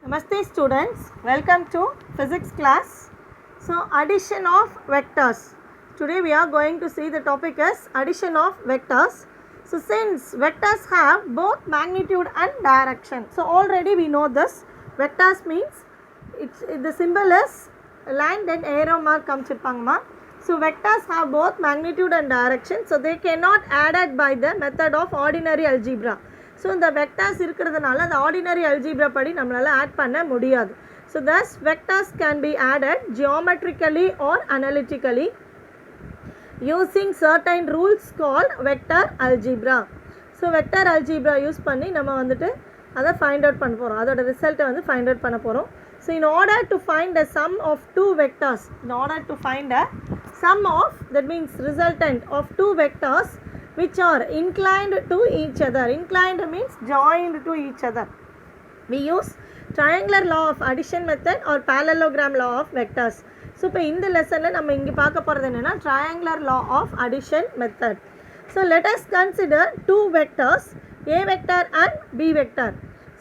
Namaste students, welcome to physics class. So addition of vectors. Today we are going to see the topic as addition of vectors. So since vectors have both magnitude and direction. So already we know this. Vectors means the symbol is line then arrow mark comes. So vectors have both magnitude and direction. So they cannot added by the method of ordinary algebra. So இந்த vectors இருக்கிறதுனால அந்த ordinary algebra படி நம்மளால add பண்ண முடியாது. So thus vectors can be added geometrically or analytically using certain rules called vector algebra. So vector algebra use பண்ணி நம்ம வந்துட்டு அதை find out பண்ண போறோம். அதோட ரிசல்ட்டை வந்து find out பண்ண போறோம். So in order to find the sum of two vectors, in order to find a sum of, that means resultant of two vectors which are inclined to each other. Inclined means joined to each other. We use triangular law of addition method or parallelogram law of vectors. So இப்போ இந்த லெசனில் நம்ம இங்கே பார்க்க போகிறது என்னென்னா triangular law of addition method. So let us consider two vectors a vector and b vector.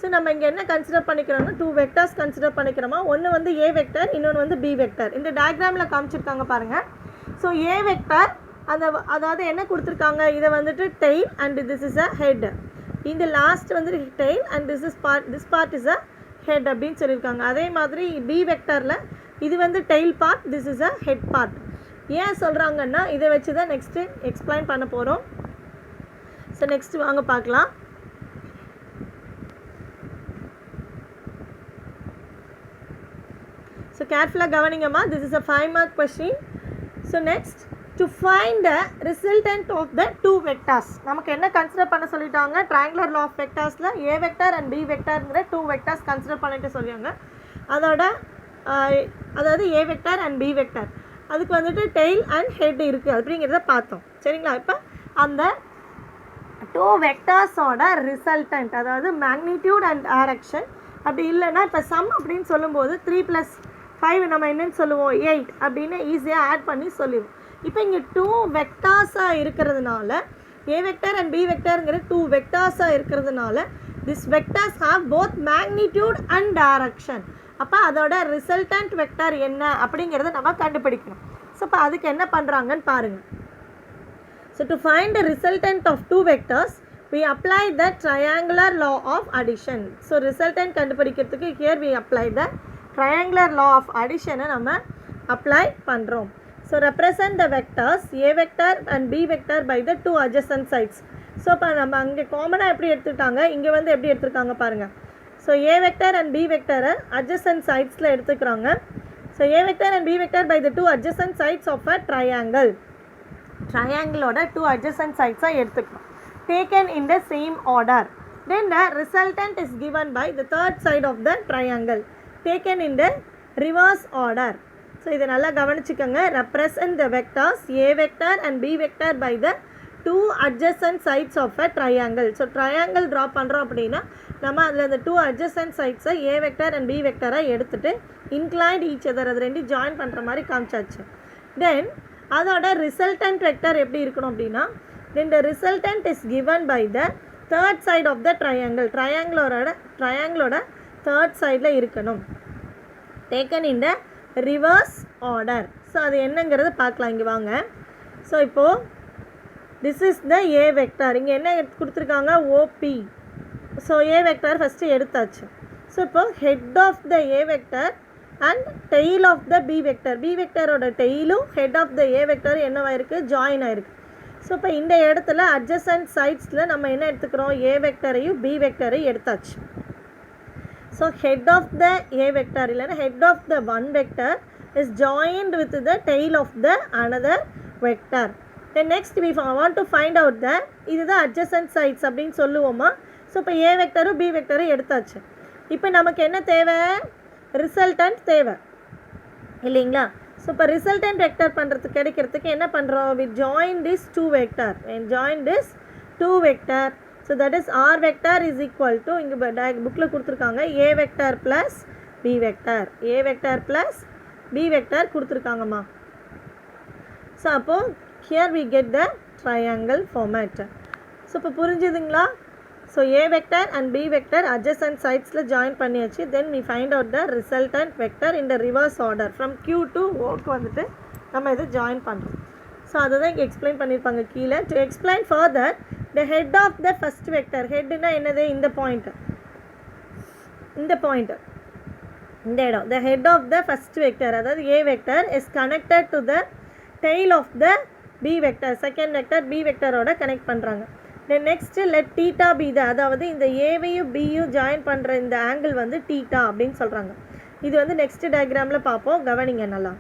So நம்ம இங்கே என்ன கன்சிடர் பண்ணிக்கிறோம்னா டூ வெக்டர்ஸ் கன்சிடர் பண்ணிக்கிறோமா. ஒன்று வந்து ஏ வெக்டர், இன்னொன்று வந்து பி வெக்டர். இந்த டயக்ராமில் காமிச்சிருக்காங்க பாருங்கள். ஸோ ஏ வெக்டர் அதாவது என்ன கொடுத்துருக்காங்க, இதை வந்துட்டு tail and this is a head. இந்த லாஸ்ட் வந்து tail and this part is a head அப்படின்னு சொல்லியிருக்காங்க. அதே மாதிரி பி வெக்டரில் இது வந்து tail part, this is a head part. ஏன் சொல்கிறாங்கன்னா இதை வச்சு தான் நெக்ஸ்ட்டு எக்ஸ்பிளைன் பண்ண போகிறோம். ஸோ நெக்ஸ்ட் வாங்க பார்க்கலாம். ஸோ கேர்ஃபுல்லாக கவனிங்கம்மா. This is a 5 mark question. So next to find the resultant of the two vectors, நமக்கு என்ன கன்சிடர் பண்ண சொல்லிட்டாங்க, triangular law of vectorsல a vector and b vectorங்கிற two vectors consider பண்ணிட்டு சொல்லியாங்க. அதாவது a vector and b vector அதுக்கு வந்துட்டு tail and head இருக்குது அப்படிங்கிறத பார்த்தோம். சரிங்களா? இப்போ அந்த டூ வெக்டர்ஸோட ரிசல்டன்ட், அதாவது மேக்னிடியூட் அண்ட் டைரக்ஷன். அப்படி இல்லைன்னா இப்போ சம் அப்படின்னு சொல்லும்போது 3 + 5 நம்ம என்னன்னு சொல்லுவோம், 8 அப்படின்னு ஈஸியாக ஆட் பண்ணி சொல்லிடுவோம். இப்போ இங்கே டூ வெக்டார்ஸாக இருக்கிறதுனால ஏ வெக்டர் அண்ட் பி வெக்டருங்கிற டூ வெக்டார்ஸாக இருக்கிறதுனால this vectors have both magnitude and direction. அப்போ அதோட ரிசல்டன்ட் வெக்டர் என்ன அப்படிங்கிறத நம்ம கண்டுபிடிக்கணும். ஸோ இப்போ அதுக்கு என்ன பண்ணுறாங்கன்னு பாருங்கள். So to find the resultant of two vectors we apply the triangular law of addition. So resultant கண்டுபிடிக்கிறதுக்கு here we apply the triangular law of addition நம்ம அப்ளை பண்ணுறோம். So represent the vectors a vector and b vector by the two adjacent sides. So இப்போ நம்ம அங்கே காமனாக எப்படி எடுத்துக்கிட்டாங்க, இங்கே வந்து எப்படி எடுத்துருக்காங்க பாருங்கள். So a vector and b vector adjacent sidesல எடுத்துக்கிறாங்க. So a vector and b vector by the two adjacent sides of a triangle. ட்ரையாங்கிளோட டூ adjacent sides எடுத்துக்கிறோம், taken in the same order. Then the resultant is given by the third side of the triangle, taken in the reverse order. So இதை நல்லா கவனிச்சுக்கோங்க. represent the vectors a vector and b vector by the two adjacent sides of a triangle. So triangle draw பண்ணுறோம் அப்படின்னா நம்ம அதில் அந்த two adjacent sides a vector and b vector எடுத்துகிட்டு inclined each other அது ரெண்டு ஜாயின் பண்ணுற மாதிரி காமிச்சாச்சு. தென் அதோட ரிசல்டன்ட் வெக்டர் எப்படி இருக்கணும் அப்படின்னா, then the resultant is given by the third side of the triangle. ட்ரையாங்கிளோட தேர்ட் சைடில் இருக்கணும், taken in the reverse order. So அது என்னங்கிறது பார்க்கலாம். இங்கே வாங்க. ஸோ இப்போது this is the a vector. இங்கே என்ன கொடுத்துருக்காங்க, OP. So a vector first எடுத்தாச்சு. ஸோ இப்போது head of the a vector and tail of the b vector. b vectorோட டெய்லும் head of the a vector என்னவாயிருக்கு, ஜாயின் ஆயிருக்கு. ஸோ இப்போ இந்த இடத்துல adjacent sidesல நம்ம என்ன எடுத்துக்கிறோம், a vectorையும் b vectorையும் எடுத்தாச்சு. So head of the a vector இல்லைன்னா head of the one vector is joined with the tail of the another vector. Then next we want to find out the இதுதான் adjacent sides அப்படின்னு சொல்லுவோமா. So இப்போ a vectorரும் b vectorரும் எடுத்தாச்சு. இப்போ நமக்கு என்ன தேவை, ரிசல்டன்ட் தேவை இல்லைங்களா. ஸோ இப்போ ரிசல்டன்ட் வெக்டர் பண்ணுறதுக்கு கிடைக்கிறதுக்கு என்ன பண்ணுறோம், we join this two vector and join this two vector. So that is r vector is equal to, இங்கே புக்கில் கொடுத்துருக்காங்க a vector plus b vector, a vector plus b vector கொடுத்துருக்காங்கம்மா. So அப்போது here we get the triangle format. So இப்போ புரிஞ்சுதுங்களா. So a vector and B vector adjacent சைட்ஸில் join பண்ணியாச்சு. Then we find out the resultant vector in the reverse order from Q to Oக்கு வந்துட்டு நம்ம இது join பண்ணுறோம். So அதை தான் இங்கே எக்ஸ்பிளைன் பண்ணியிருப்பாங்க கீழே. To explain further the head of the first vector. ஹெட்னா என்னது? இந்த பாயிண்ட், இந்த பாயிண்ட், இந்த இடம். The head of the first vector அதாவது a vector is connected to the tail of the b vector. Second vector b வெக்டரோட connect பண்ணுறாங்க. Then next let theta B the, அதாவது இந்த ஏவையும் பியும் ஜாயின் பண்ணுற இந்த ஆங்கிள் வந்து தீட்டா அப்படின்னு சொல்கிறாங்க. இது வந்து நெக்ஸ்ட் டயக்ராமில் பார்ப்போம், கவனிங்க நல்லா.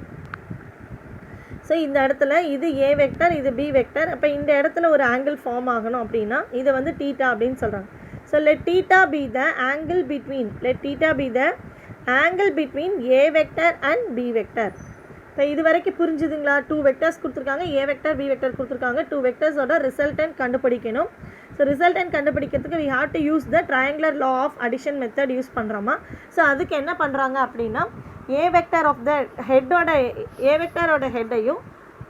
ஸோ இந்த இடத்துல இது ஏ வெக்டர், இது பி வெக்டர். அப்போ இந்த இடத்துல ஒரு ஆங்கிள் ஃபார்ம் ஆகணும் அப்படின்னா இதை வந்து தீட்டா அப்படின்னு சொல்கிறாங்க. So let theta B the angle between, let theta B the angle between A vector and B vector. இப்போ இது வரைக்கும் புரிஞ்சுதுங்களா? 2 வெக்டர்ஸ் கொடுத்துருக்காங்க, ஏ வெக்டர் பி வெக்டர் கொடுத்துருக்காங்க. 2 வெக்டர்ஸோட ரிசல்டன்ட் கண்டுபிடிக்கணும். ஸோ ரிசல்டன்ட் கண்டுபிடிக்கிறதுக்கு we have to use the triangular law of addition method use பண்ணுறோமா. So அதுக்கு என்ன பண்ணுறாங்க அப்படின்னா ஏ வெக்டர் ஆஃப் த ஹெட்டோட, ஏ வெக்டரோட ஹெட்டையும்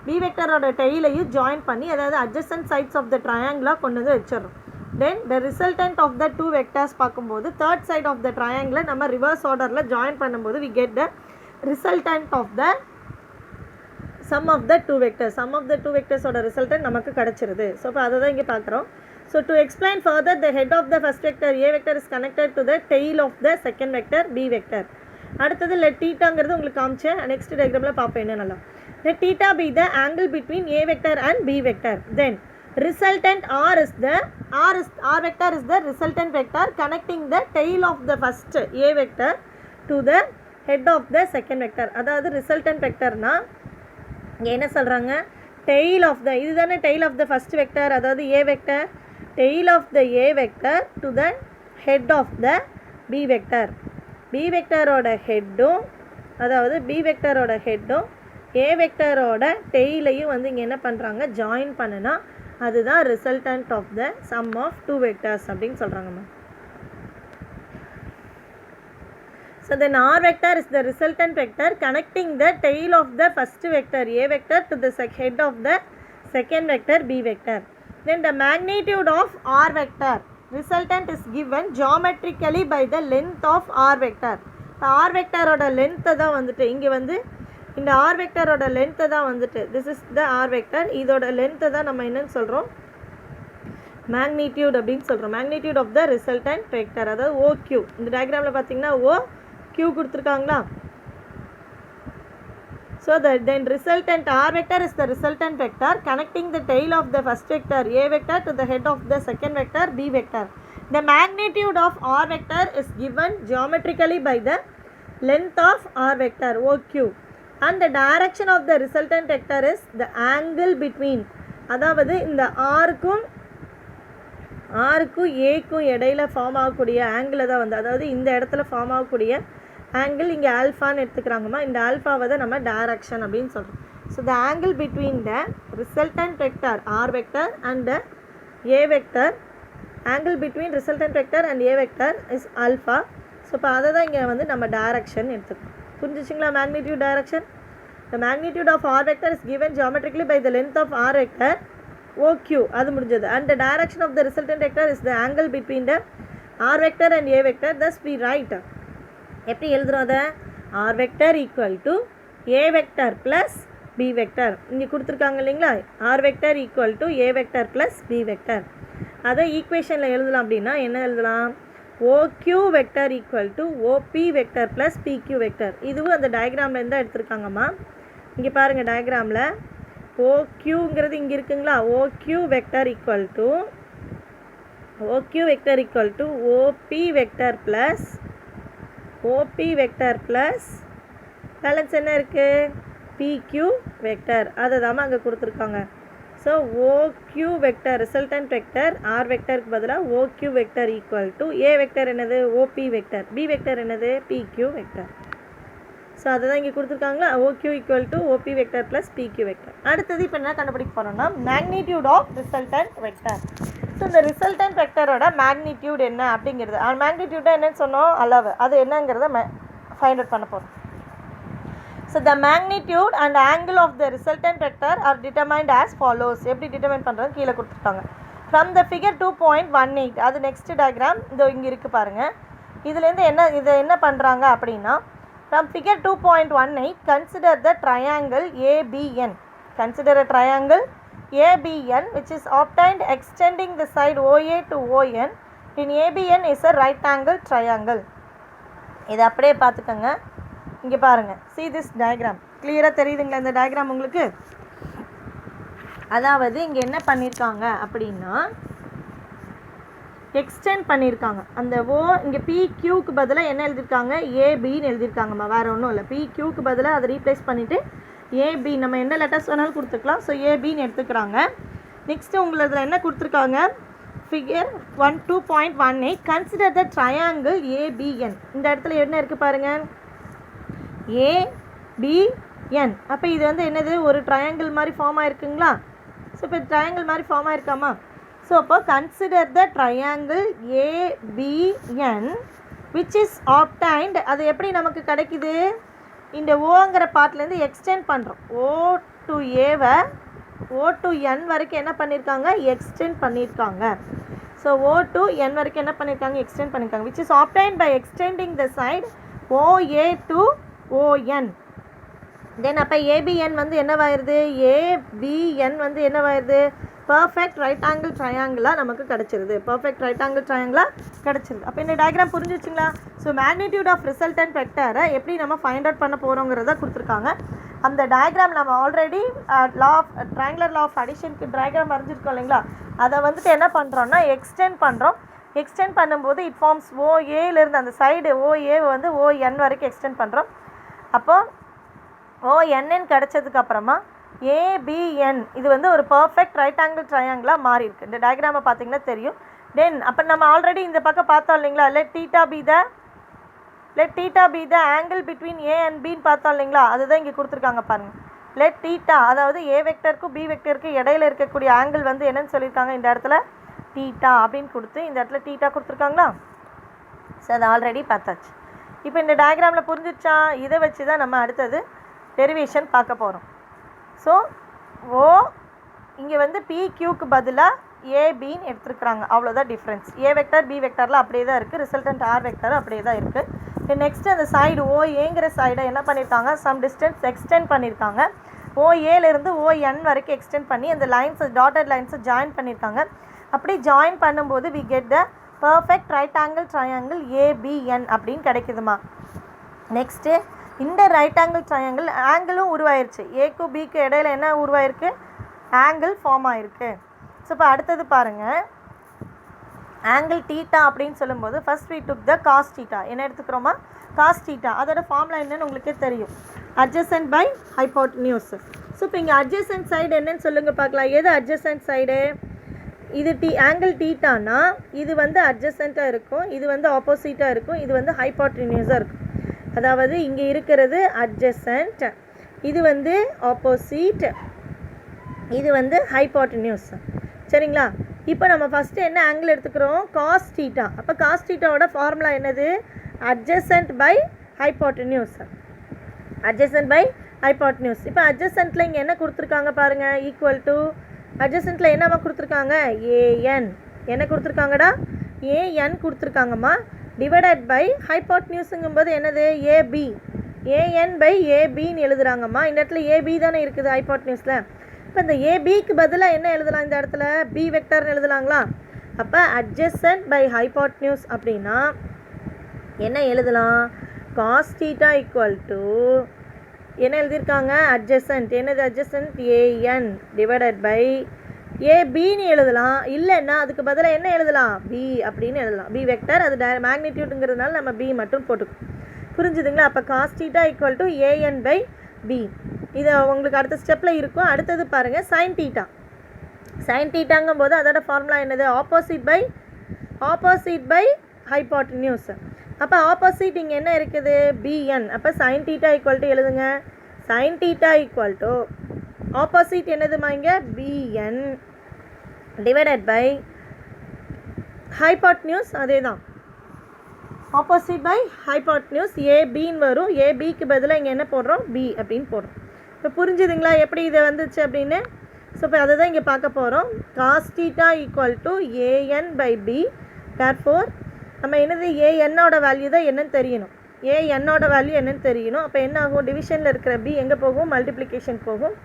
பி வெக்டரோட டெய்லையும் ஜாயின் பண்ணி, அதாவது adjacent sides of the triangle கொண்டு வந்து வச்சிடறோம். Then the resultant of the 2 vectors பார்க்கும்போது தேர்ட் சைட் ஆஃப் த ட்ரையாங்கிளை நம்ம ரிவர்ஸ் ஆர்டரில் ஜாயின் பண்ணும்போது we get the resultant of the sum of the 2 vectors. Sum of the 2 vectors ஓட resultant நமக்கு கிடச்சிருது. ஸோ இப்போ அதை தான் இங்கே பார்க்குறோம். So to explain further the head of the first vector A vector is connected to the tail of the second vector B vector. அடுத்தது let தீட்டாங்கிறது உங்களுக்கு காமிச்சேன், நெக்ஸ்ட் டயக்ராமில் பார்ப்போம் என்ன நல்லா. Let theta B the angle between A vector and B vector. Then resultant r is the r vector is the resultant vector connecting the tail of the first a vector to the head of the second vector. அதாவது resultant vectorனா என்ன சொல்கிறாங்க? tail of the, இதுதானே tail of the first vector, அதாவது a vector, tail of the a vector to the head of the b vector. b vectorோட ஹெட்டும், அதாவது b vectorோட ஹெட்டும் a vectorோட டெய்லையும் வந்து இங்கே என்ன பண்ணுறாங்க? ஜாயின் பண்ணுனா அதுதான் resultant of the sum of 2 vectors அப்படின்னு சொல்கிறாங்கம்மா. So then R vector is the resultant vector connecting the tail of the first vector A vector to the head of the second vector B vector. Then the magnitude of R vector resultant is given geometrically by the length of R vector. இப்போ R வெக்டரோட லென்த்தை தான் வந்துட்டு இங்கே வந்து இந்த R வெக்டரோட லென்த்தை தான் வந்துட்டு this is the R vector, இதோட லென்த்தை தான் நம்ம என்னன்னு சொல்கிறோம்? மேக்னிடியூட் அப்படின்னு சொல்கிறோம். Magnitude of the resultant vector, அதாவது OQ. இந்த டயக்ராமில் பார்த்தீங்கன்னா OQ கொடுத்துருக்காங்களா? So then resultant R vector is the resultant vector connecting the tail of the first vector A vector to the head of the second vector B vector. The magnitude of R vector is given geometrically by the length of R vector OQ. And the direction of the resultant vector is the angle between, அதாவது இந்த ஆருக்கும் ஏக்கும் இடையில form ஆகக்கூடிய ஆங்கிளை தான் வந்து, அதாவது இந்த இடத்துல ஃபார்ம் ஆகக்கூடிய ஆங்கிள் இங்கே ஆல்ஃபான்னு எடுத்துக்கிறாங்கம்மா. இந்த ஆல்ஃபாவை தான் நம்ம டைரக்ஷன் அப்படின்னு சொல்கிறோம். So the angle between the resultant vector R vector and a vector, angle between resultant vector and a vector is alpha. So இப்போ அதை தான் இங்கே வந்து நம்ம டைரக்ஷன் எடுத்துக்கணும். புரிஞ்சிச்சிங்களா? Magnitude direction. The magnitude of r vector is given geometrically by the length of r vector OQ. அது முடிஞ்சது. And the direction of the resultant vector is the angle between the r vector and a vector. Thus we write, எப்படி எழுதுறோம் அதை? r vector equal to a vector plus b vector. இங்கே கொடுத்துருக்காங்க இல்லைங்களா? r vector equal to a vector plus b vector. அதை ஈக்குவேஷனில் எழுதலாம் அப்படின்னா என்ன எழுதலாம்? OQ vector equal to OP vector plus PQ vector. இதுவும் அந்த டயக்ராமில் இருந்தால் எடுத்துருக்காங்கம்மா. இங்கே பாருங்கள் டயக்ராமில் OQங்கிறது இங்கே இருக்குங்களா? OQ vector equal to OP vector plus balance என்ன இருக்குது? PQ vector. அதை தான் அங்கே கொடுத்துருக்காங்க. So OQ vector resultant vector R வெக்டருக்கு பதிலாக OQ vector equal to A vector என்னது? OP vector. பி வெக்டர் என்னது? PQ vector. ஸோ அதை தான் இங்கே கொடுத்துருக்காங்களா? OQ equal to OP vector plus PQ vector. அடுத்தது இப்போ என்ன கண்டுபிடிக்க போகிறோம்னா magnitude of resultant vector. So இந்த ரிசல்டன்ட் வெக்டரோட மேக்னிடியூட் என்ன அப்படிங்கிறது, மேக்னிடியூடாக என்னன்னு சொன்னோம்? அளவு. அது என்னங்கிறத ஃபைண்ட் அவுட் பண்ண போகிறோம். So the magnitude and angle of the resultant vector are determined as follows. எப்படி டிட்டர்மைன் பண்ணுறது கீழே கொடுத்துருக்காங்க. ஃப்ரம் த ஃபிகர் 2.18 அது நெக்ஸ்ட் டயக்ராம் இதோ இங்கே இருக்குது பாருங்கள். இதுலேருந்து இதை என்ன பண்ணுறாங்க அப்படின்னா, from figure 2.18 consider the triangle ABN. Consider a triangle ABN which is obtained extending the side OA to ON in ABN is a right angle triangle. இது அப்படியே பார்த்துக்கோங்க. இங்கே பாருங்கள், see this diagram. கிளியராக தெரியுதுங்களா இந்த டயக்ராம் உங்களுக்கு? அதாவது இங்கே என்ன பண்ணியிருக்காங்க அப்படின்னா, எக்ஸ்டெண்ட் பண்ணியிருக்காங்க அந்த ஓ. இங்கே PQக்கு பதிலாக என்ன எழுதியிருக்காங்க, ஏபின்னு எழுதியிருக்காங்கம்மா, வேறு ஒன்றும் இல்லை. PQக்கு பதிலாக அதை ரீப்ளேஸ் பண்ணிவிட்டு ஏபி, நம்ம என்ன லெட்டர்ஸ் வேணாலும் கொடுத்துக்கலாம். ஸோ ஏபின்னு எடுத்துக்கிறாங்க. நெக்ஸ்ட்டு உங்களதில் என்ன கொடுத்துருக்காங்க, figure 2.18 consider the triangle ABN. இந்த இடத்துல என்ன இருக்குது பாருங்கள், ABN. அப்போ இது வந்து என்னது, ஒரு ட்ரையாங்கிள் மாதிரி ஃபார்ம் ஆகிருக்குங்களா? ஸோ இப்போ ட்ரையாங்கிள் மாதிரி ஃபார்ம் ஆகிருக்காமா? ஸோ அப்போ consider the triangle ABN which is obtained. அது எப்படி நமக்கு கிடைக்குது, இந்த ஓங்கிற பார்ட்லேருந்து எக்ஸ்டெண்ட் பண்ணுறோம். O to Aவை O to N வரைக்கும் என்ன பண்ணியிருக்காங்க, எக்ஸ்டெண்ட் பண்ணியிருக்காங்க. ஸோ O to N வரைக்கும் என்ன பண்ணியிருக்காங்க, எக்ஸ்டெண்ட் பண்ணியிருக்காங்க. Which is obtained by extending the side OA to ON. தென் அப்போ ABN வந்து என்னவாயிருது, ABN வந்து என்னவாயிருது, பர்ஃபெக்ட் ரைட் ஆங்கிள் ட்ரையாங்கிளாக நமக்கு கிடச்சிருது. பர்ஃபெக்ட் ரைட் ஆங்கிள் ட்ரையாங்கிளாக கிடச்சிருது. அப்போ இந்த டயக்ராம் புரிஞ்சிச்சுங்களா? ஸோ மேக்னிடியூட் ஆஃப் ரிசல்டன்ட் வெக்டரை எப்படி நம்ம ஃபைண்ட் அவுட் பண்ண போகிறோங்கிறத கொடுத்துருக்காங்க. அந்த டயக்ராம் நம்ம already law of triangular law of அடிஷனுக்கு டயக்ராம் வரைஞ்சிருக்கோம் இல்லைங்களா? அதை வந்துட்டு என்ன பண்ணுறோன்னா எக்ஸ்டெண்ட் பண்ணுறோம். எக்ஸ்டெண்ட் பண்ணும்போது இட் ஃபார்ம்ஸ் OAலேருந்து அந்த சைடு OA வந்து ON வரைக்கும் எக்ஸ்டெண்ட் பண்ணுறோம். அப்போது ONN கிடச்சதுக்கப்புறமா ABN இது வந்து ஒரு பர்ஃபெக்ட் ரைட் ஆங்கிள் ட்ரையாங்கிளாக மாறி இருக்குது. இந்த டயக்ராமை பார்த்தீங்கன்னா தெரியும். தென் அப்போ நம்ம ஆல்ரெடி இந்த பக்கம் பார்த்தோம் இல்லைங்களா, let theta B the angle between A and Bன்னு பார்த்தோம் இல்லைங்களா, அதுதான் இங்கே கொடுத்துருக்காங்க பாருங்கள். லெட் தீட்டா, அதாவது A வெக்டருக்கும் B வெக்டருக்கும் இடையில இருக்கக்கூடிய ஆங்கிள் வந்து என்னன்னு சொல்லியிருக்காங்க, இந்த இடத்துல தீட்டா அப்படின்னு கொடுத்து இந்த இடத்துல தீட்டா கொடுத்துருக்காங்களா? ஸோ அதை ஆல்ரெடி பார்த்தாச்சு. இப்போ இந்த டயக்ராமில் புரிஞ்சிச்சா? இதை வச்சு தான் நம்ம அடுத்தது டெரிவேஷன் பார்க்க போகிறோம். ஸோ ஓ இங்கே வந்து PQக்கு பதிலாக ஏபின்னு எடுத்துருக்குறாங்க, அவ்வளோதான் டிஃப்ரென்ஸ். A வெக்டர் B வெக்டரில் அப்படியே தான் இருக்குது, ரிசல்டன்ட் R வெக்டர் அப்படியே தான் இருக்குது. நெக்ஸ்ட் அந்த சைடு OAங்கிற சைடை என்ன பண்ணியிருக்காங்க, சம் டிஸ்டன்ஸ் எக்ஸ்டெண்ட் பண்ணியிருக்காங்க. OAலேருந்து ON வரைக்கும் எக்ஸ்டெண்ட் பண்ணி அந்த லைன்ஸை டாட்டட் லைன்ஸை ஜாயின் பண்ணியிருக்காங்க. அப்படி ஜாயின் பண்ணும்போது we get the perfect right angle triangle ABN அப்படின்னு கிடைக்குதுமா. நெக்ஸ்ட்டு இந்த ரைட் ஆங்கிள் ட்ரையாங்கிள் ஆங்கிளும் உருவாயிருச்சு. ஏக்கும் பிக்கு இடையில என்ன உருவாயிருக்கு, ஆங்கிள் ஃபார்ம் ஆகிருக்கு. ஸோ இப்போ அடுத்தது பாருங்கள், ஆங்கிள் தீட்டா அப்படின்னு சொல்லும்போது first we took the cos theta. என்ன எடுத்துக்கிறோமா, காஸ் தீட்டா. அதோட ஃபார்முலா என்னன்னு உங்களுக்கே தெரியும், அட்ஜசன்ட் பை ஹைப்போட்டனியூஸ். ஸோ இப்போ இங்கே அட்ஜசன்ட் சைடு என்னன்னு சொல்லுங்கள் பார்க்கலாம். எது அட்ஜசன்ட் சைடு, இது ஆங்கிள் தீட்டானா இது வந்து அட்ஜசண்ட்டாக இருக்கும், இது வந்து ஆப்போசிட்டாக இருக்கும், இது வந்து ஹைப்போட்டனியூஸாக இருக்கும். அதாவது இங்கே இருக்கிறது அட்ஜசன்ட், இது வந்து ஆப்போசிட், இது வந்து ஹைப்போட்டனியூஸ். சரிங்களா? இப்போ நம்ம ஃபஸ்ட்டு என்ன ஆங்கிள் எடுத்துக்கிறோம், காஸ் தீட்டா. அப்போ காஸ் தீட்டாவோட ஃபார்முலா என்னது, adjacent by hypotenuse. Adjacent by hypotenuse. இப்போ அட்ஜசன்ட்டில் இங்கே என்ன கொடுத்துருக்காங்க பாருங்கள், ஈக்குவல் டு அட்ஜசன்ட்டில் என்னவா கொடுத்துருக்காங்க, ஏஎன். என்ன கொடுத்துருக்காங்கடா, ஏஎன் கொடுத்துருக்காங்கம்மா. டிவைடட் பை ஹைப்போட்டனியூஸுங்கும்போது என்னது, ஏபி. ஏஎன் பை ஏபின்னு எழுதுகிறாங்கம்மா. இந்த இடத்துல ஏபி தானே இருக்குது ஹைப்போட்டனியூஸில். இப்போ இந்த ஏபிக்கு பதிலாக என்ன எழுதலாம், இந்த இடத்துல பி வெக்டர்னு எழுதலாங்களா? அப்போ அட்ஜசன்ட் பை ஹைப்போட்டனியூஸ் அப்படின்னா என்ன எழுதலாம், காஸ் தீட்டா ஈக்குவல் டு என்ன எழுதியிருக்காங்க, அட்ஜசன்ட். என்னது அட்ஜசன்ட், ஏஎன் டிவைடட் பை ஏபின்னு எழுதலாம். இல்லைன்னா அதுக்கு பதிலாக என்ன எழுதலாம், பி அப்படின்னு எழுதலாம். பி வெக்டர், அது மேக்னிடியூடுங்கிறதுனால நம்ம பி மட்டும் போட்டுக்கோம். புரிஞ்சுதுங்களா? அப்போ cos theta equal to AN by B. இது உங்களுக்கு அடுத்த ஸ்டெப்பில் இருக்கும். அடுத்தது பாருங்கள், சைன் தீட்டா. சைன் தீட்டாங்கும் போது அதோட ஃபார்முலா என்னது, ஆப்போசிட் பை ஹைப்போட்டனியூஸ். அப்போ ஆப்போசிட் இங்கே என்ன இருக்குது, பிஎன். அப்போ சைன் தீட்டா ஈக்குவல் டு எழுதுங்க, sine theta equal to opposite என்னதுமா இங்கே, பிஎன் டிவைடட் பை ஹைப்போட்டனியூஸ். அதே தான் ஆப்போசிட் பை ஹைப்போட்டனியூஸ், ஏபின்னு வரும். ஏபிக்கு பதிலாக இங்கே என்ன போடுறோம், பி அப்படின்னு போடுறோம். இப்போ புரிஞ்சுதுங்களா எப்படி இது வந்துச்சு அப்படின்னு? ஸோ இப்போ அதை தான் இங்கே பார்க்க போகிறோம். Cos theta equal to AN by B. Therefore நம்ம என்னது ஏஎன்னோட வேல்யூ தான் என்னன்னு தெரியணும். ஏஎன்னோட வேல்யூ என்னன்னு தெரியணும். அப்போ என்ன ஆகும், டிவிஷனில் இருக்கிற பி எங்கே போகும், மல்டிப்ளிகேஷன் போகும்.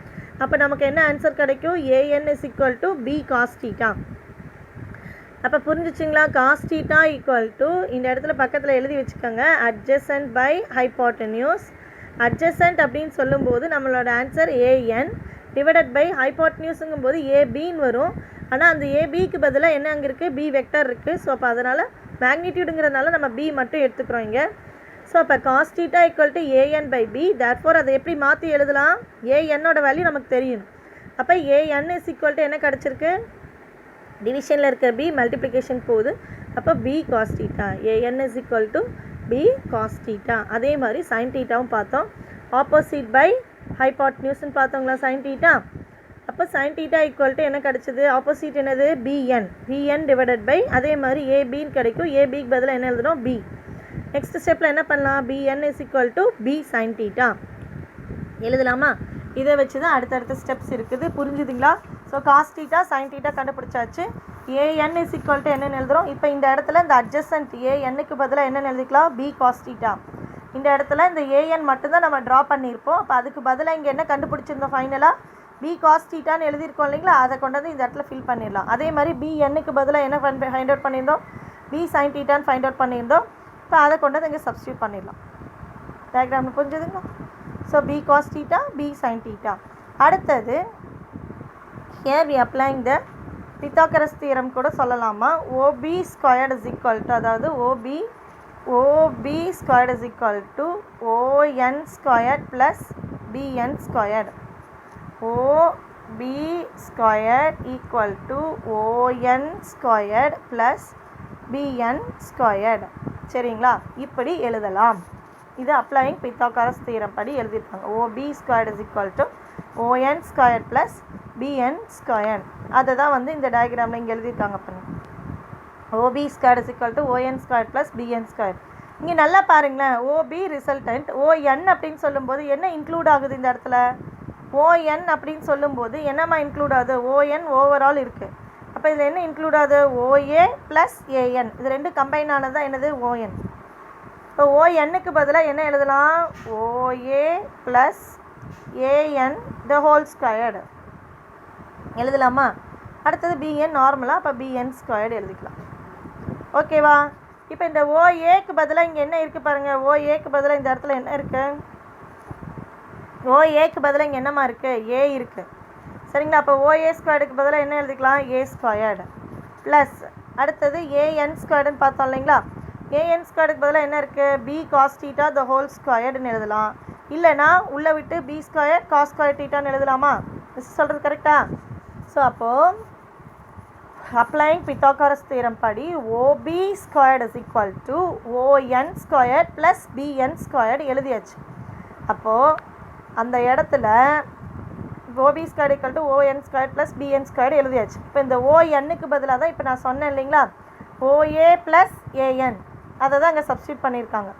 அப்போ நமக்கு என்ன ஆன்சர் கிடைக்கும், AN is equal to B cos theta. அப்போ புரிஞ்சிச்சிங்களா? காஸ் தீட்டா ஈக்குவல் டு இந்த இடத்துல பக்கத்தில் எழுதி வச்சுக்கோங்க, அட்ஜசன்ட் பை ஹைப்போட்டன்யூஸ். அட்ஜசன்ட் அப்படின்னு சொல்லும்போது நம்மளோட ஆன்சர் ஏஎன் டிவைடட் பை ஹைப்போட்டன்யூஸுங்கும் போது ஏபின்னு வரும். ஆனால் அந்த ஏபிக்கு பதிலாக என்ன அங்கே இருக்குது, பி வெக்டர் இருக்குது. ஸோ அப்போ அதனால் மேக்னிடியூடுங்கிறதுனால நம்ம பி மட்டும் எடுத்துக்கிறோம் இங்கே. ஸோ அப்போ cos theta equal to AN by B. Therefore அதை எப்படி மாற்றி எழுதலாம், ஏஎன்னோட வேல்யூ நமக்கு தெரியணும். அப்போ ஏஎன் இஸ் ஈக்குவல் டு என்ன கிடச்சிருக்கு, டிவிஷனில் இருக்க பி மல்டிப்ளிகேஷன் போகுது. அப்போ b cos theta, AN is equal to B cos theta. அதே மாதிரி சைன் தீட்டாவும் பார்த்தோம். ஆப்போசிட் பை ஹைப்போட்டன்யூஸ்ன்னு பார்த்தோங்களா சைன் தீட்டா. அப்போ சைன் தீட்டா ஈக்குவல் டு என்ன கிடச்சிது, ஆப்போசிட் என்னது, பிஎன். பிஎன் டிவைடட் பை அதே மாதிரி ஏபின்னு கிடைக்கும். ஏபிக்கு பதிலாக என்ன எழுதணும், பி. நெக்ஸ்ட் ஸ்டெப்பில் என்ன பண்ணலாம், BN is equal to b sine theta எழுதலாமா? இதை வச்சு தான் அடுத்தடுத்த ஸ்டெப்ஸ் இருக்குது. புரிஞ்சுதுங்களா? So cos theta sine theta கண்டுபிடிச்சாச்சு. ஏஎன் இஸ் ஈக்குவல் டு என்னென்னு எழுதுகிறோம். இப்போ இந்த இடத்துல இந்த அட்ஜசன்ட் ஏஎன்னுக்கு பதிலாக என்னென்னு எழுதிக்கலாம், பி காஸ் தீட்டா. இந்த இடத்துல இந்த ஏஎன் மட்டும்தான் நம்ம ட்ரா பண்ணியிருப்போம். அப்போ அதுக்கு பதிலாக இங்கே என்ன கண்டுபிடிச்சிருந்தோம், ஃபைனலாக பி காஸ் தீட்டான்னு எழுதியிருக்கோம் இல்லைங்களா, அதை கொண்டு வந்து இந்த இடத்துல ஃபில் பண்ணிடலாம். அதே மாதிரி பிஎன்னுக்கு பதிலாக என்ன ஃபைண்ட் அவுட் பண்ணியிருந்தோம், பி சைன் தீட்டான்னு ஃபைண்ட் அவுட் பண்ணியிருந்தோம். இப்போ அதை கொண்டு வந்து இங்கே சப்ஸ்டியூட் பண்ணிடலாம். டயக்ராம் புரிஞ்சுதுங்களா? So b cos theta, b sine theta. அடுத்தது here we applying the Pythagoras theorem கூட சொல்லலாமா. OP squared is equal to, அதாவது OP squared is equal to ON squared plus BN squared. OP squared equal to ON squared plus BN squared. சரிங்களா? இப்படி எழுதலாம். இது applying Pythagoras theorem படி எழுதியிருக்காங்க. OP squared is equal to ON squared plus BN squared. அதை தான் வந்து இந்த டயக்ராமில் இங்கே எழுதியிருக்காங்க. பாருங்க, OB squared is equal to ON squared plus BN squared. இங்கே நல்லா பாருங்களேன், ஓபி ரிசல்டன்ட். ஓஎன் அப்படின்னு சொல்லும்போது என்ன இன்க்ளூட் ஆகுது இந்த இடத்துல, ஓஎன் அப்படின்னு சொல்லும்போது என்னம்மா இன்க்ளூட் ஆகுது, ஓஎன் ஓவரால் இருக்குது. அப்போ இதில் என்ன இன்க்ளூட் ஆகுது, ஓஏ ப்ளஸ் ஏஎன். இது ரெண்டு கம்பைன் ஆனது தான் என்னது, ஓஎன். இப்போ ஓஎன்னுக்கு பதிலாக என்ன எழுதலாம், OA plus AN the whole squared எழுதலாமா? அடுத்தது பிஎன் நார்மலாக, அப்போ பிஎன் ஸ்கொயர்டு எழுதிக்கலாம். ஓகேவா? இப்போ இந்த ஓஏக்கு பதிலாக இங்கே என்ன இருக்குது பாருங்கள், ஓஏக்கு பதிலாக இந்த இடத்துல என்ன இருக்குது, ஓஏக்கு பதிலாக இங்கே என்னம்மா இருக்குது, ஏ இருக்குது. சரிங்களா? அப்போ ஓஏ ஸ்கொயர்டுக்கு பதிலாக என்ன எழுதிக்கலாம், ஏ ஸ்கொயர்டு ப்ளஸ் அடுத்தது ஏஎன் ஸ்கொயர்டுன்னு பார்த்தோம் இல்லைங்களா. ஏஎன் ஸ்கொயர்டுக்கு பதிலாக என்ன இருக்குது, b cos theta the whole ஸ்கொயர்டுன்னு எழுதலாம். இல்லைனா உள்ளே விட்டு பி ஸ்கொயர் காஸ் ஸ்கொயர் தீட்டான்னு எழுதலாமா? மிஸ் சொல்கிறது கரெக்டா? ஸோ அப்போது அப்ளைங் பித்தாகரஸ் தியரம் படி OP squared is equal to ON square plus BN squared எழுதியாச்சு. அப்போது அந்த இடத்துல OP square equal to ON square plus BN square எழுதியாச்சு. இப்போ இந்த ஓஎன்னுக்கு பதிலாக தான் இப்போ நான் சொன்னேன் இல்லைங்களா, ஓஏ ப்ளஸ் ஏஎன், அதை தான் இங்கே சப்ஸ்டியூட் பண்ணியிருக்காங்க.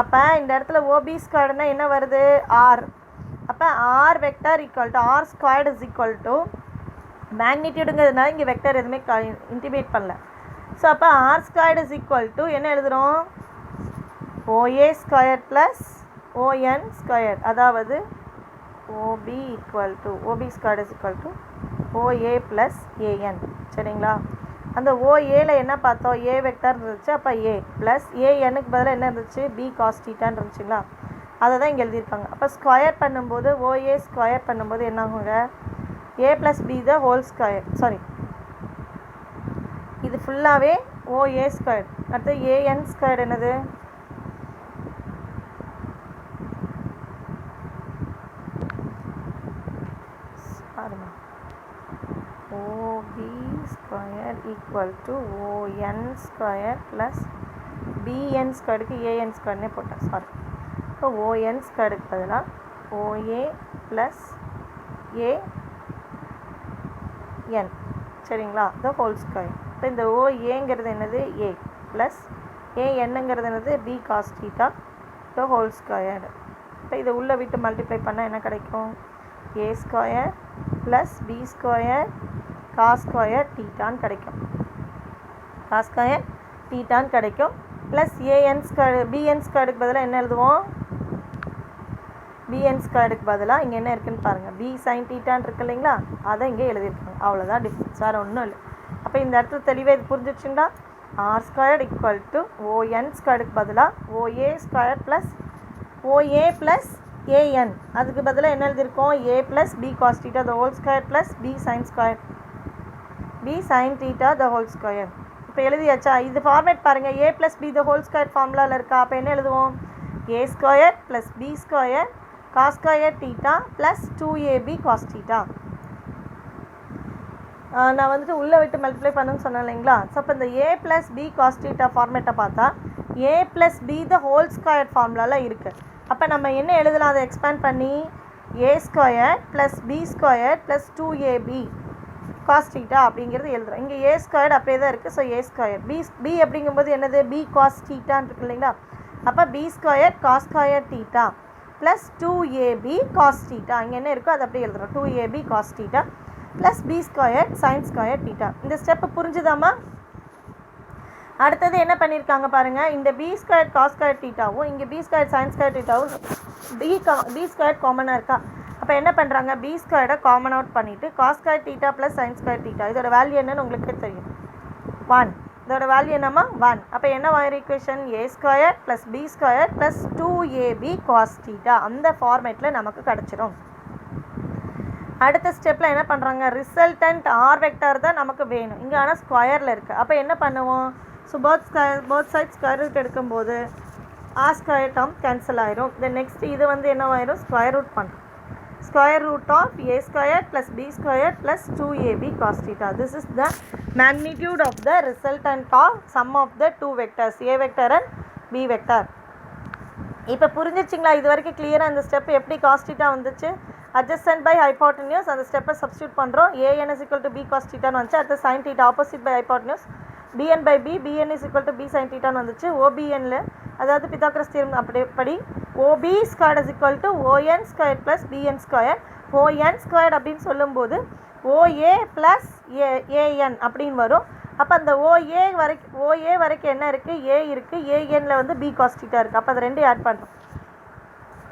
அப்போ இந்த இடத்துல ஓபி ஸ்கொயர்டுனா என்ன வருது, ஆர். அப்போ R vector equal to R squared is equal to மேக்னிடியூடுங்கிறதுனால இங்கே வெக்டர் எதுவுமே இன்டிமேட் பண்ணல. ஸோ அப்போ R squared is equal to என்ன எழுதுகிறோம், OA square plus ON square. அதாவது OP equal to OP squared is equal to OA plus AN. சரிங்களா? அந்த ஓஏல என்ன பார்த்தோம், ஏ வெக்டர் இருந்துச்சு. அப்போ ஏ ப்ளஸ் ஏஎன்னுக்கு பதிலாக என்ன இருந்துச்சு, பி காஸ் தீட்டான்னு இருந்துச்சுங்களா, அதை தான் இங்கே எழுதியிருக்காங்க. அப்போ ஸ்கொயர் பண்ணும்போது ஓஏ ஸ்கொயர் பண்ணும்போது என்ன ஆகுங்க, a plus b the whole square. Sorry, இது ஃபுல்லாகவே ஓஏ ஸ்கொயர். அடுத்து ஏஎன் ஸ்கொயர் என்னது, OP square equal to ON square plus BN ஸ்கொயருக்கு ஏஎன் ஸ்கொயர்னே போட்டேன். சாரி, இப்போ ஓஎன் ஸ்கொயருக்கு பதிலாக ஓஏ ப்ளஸ் ஏஎன். சரிங்களா? The whole square. இப்போ இந்த ஓஏங்கிறது என்னது, ஏ ப்ளஸ் ஏஎன்னுங்கிறது என்னது, b cos theta the whole squared. இப்போ இதை உள்ளே விட்டு மல்டிப்ளை பண்ணால் என்ன கிடைக்கும், a square plus B square cos square தீட்டான்னு கிடைக்கும். காஸ் ஸ்கொயர் தீட்டான்னு கிடைக்கும். ப்ளஸ் ஏஎன் ஸ்கொயர் பிஎன் ஸ்கொயருக்கு பதிலாக என்ன எழுதுவோம்? பிஎன் ஸ்கொயருக்கு பதிலாக இங்கே என்ன இருக்குதுன்னு பாருங்கள், பி சைன் தீட்டான்னு இருக்கு இல்லைங்களா, அதை இங்கே எழுதியிருக்காங்க. அவ்வளோதான் டிஃப்ரென்ஸ், வேறு ஒன்றும் இல்லை. அப்போ இந்த இடத்துல தெளிவாக இது புரிஞ்சிச்சுங்களா? R square equal to ON ஸ்கொயருக்கு பதிலாக OA square plus OA plus AN, அதுக்கு பதிலாக என்ன எழுதியிருக்கோம்? A plus B cos theta the whole square plus b sine square b sine theta the whole square. இப்போ எழுதியாச்சா? இது ஃபார்மேட் பாருங்கள், a plus b the whole square ஃபார்முலாவில் இருக்கா? அப்போ என்ன எழுதுவோம்? A square plus B square cos square theta plus 2ab cos theta. நான் வந்துட்டு உள்ளே விட்டு மல்டிப்ளை பண்ணுன்னு சொன்னேன் இல்லைங்களா? ஸோ அப்போ இந்த a plus B cos theta ஃபார்மேட்டை பார்த்தா a plus b the whole square ஃபார்முலாவில் இருக்குது. அப்போ நம்ம என்ன எழுதலாம்? அதை எக்ஸ்பேண்ட் பண்ணி a square plus B square plus 2ab cos theta அப்படிங்கிறது எழுதுகிறோம். இங்கே ஏ ஸ்கொயர் அப்படியே தான் இருக்குது. ஸோ ஏ ஸ்கொயர் பி அப்படிங்கும்போது என்னது? பி காஸ் தீட்டான்னு இருக்கு இல்லைங்களா? அப்போ b square cos square theta plus 2ab cos theta, இங்கே என்ன இருக்கோ அதை அப்படியே எழுதுகிறோம். 2ab cos theta plus B square sine square theta. இந்த ஸ்டெப்பு புரிஞ்சுதாம்மா? அடுத்தது என்ன பண்ணியிருக்காங்க பாருங்கள், இந்த பி ஸ்கொயர் காஸ் ஸ்கொயர் தீட்டாவும் இங்கே பி ஸ்கொயர் சைன் ஸ்கொயர் தீட்டாவும் பி ஸ்கொயர் காமனாக இருக்கா? அப்போ என்ன பண்ணுறாங்க? பி ஸ்கொயரை காமன் அவுட் பண்ணிவிட்டு cos square theta plus sine square theta, இதோட வேல்யூ என்னன்னு உங்களுக்கே தெரியும், 1. இதோட வேல்யூ என்னம்மா? 1. அப்போ என்ன வாயிரு equation? A square plus B square plus 2ab cos theta, அந்த ஃபார்மேட்டில் நமக்கு கிடச்சிரும். அடுத்த ஸ்டெப்பில் என்ன பண்ணுறாங்க? ரிசல்டன்ட் ஆர் வெக்டார் தான் நமக்கு வேணும். இங்கே ஆனால் ஸ்கொயரில் இருக்குது. அப்போ என்ன பண்ணுவோம்? So both side square root எடுக்கும்போது ஆர் ஸ்கொயர் டேர்ம் கேன்சல் ஆயிரும். தென் நெக்ஸ்ட் இது வந்து என்னவாயிரும்? ஸ்கொயர் ரூட் பண்ணுறோம். square root of a square plus b square plus 2ab cos theta. This is the magnitude of the resultant of sum of the two vectors a vector and b vector. இப்போ புரிஞ்சிச்சிங்களா? இது வரைக்கும் கிளியராக இந்த step எப்படி cos theta வந்துச்சு? adjacent by hypotenuse அந்த ஸ்டெப்பை substitute பண்ணுறோம். an is equal to b cos theta வந்துச்சு. அடுத்து sin theta opposite by hypotenuse bn by b, bn is equal to b sin theta வந்துச்சு. OBNல அதாவது பித்தாகரஸ் தியரம் அப்படிப்படி OB squared is equal to ON squared plus BN squared. ON squared அப்படின்னு சொல்லும்போது OA plus AN அப்படின்னு வரும். அப்போ அந்த OA வரைக்கும் என்ன இருக்குது? A இருக்குது. ANல வந்து B cos theta இருக்குது. அப்போ அது ரெண்டையும் ஆட் பண்ணுறோம்.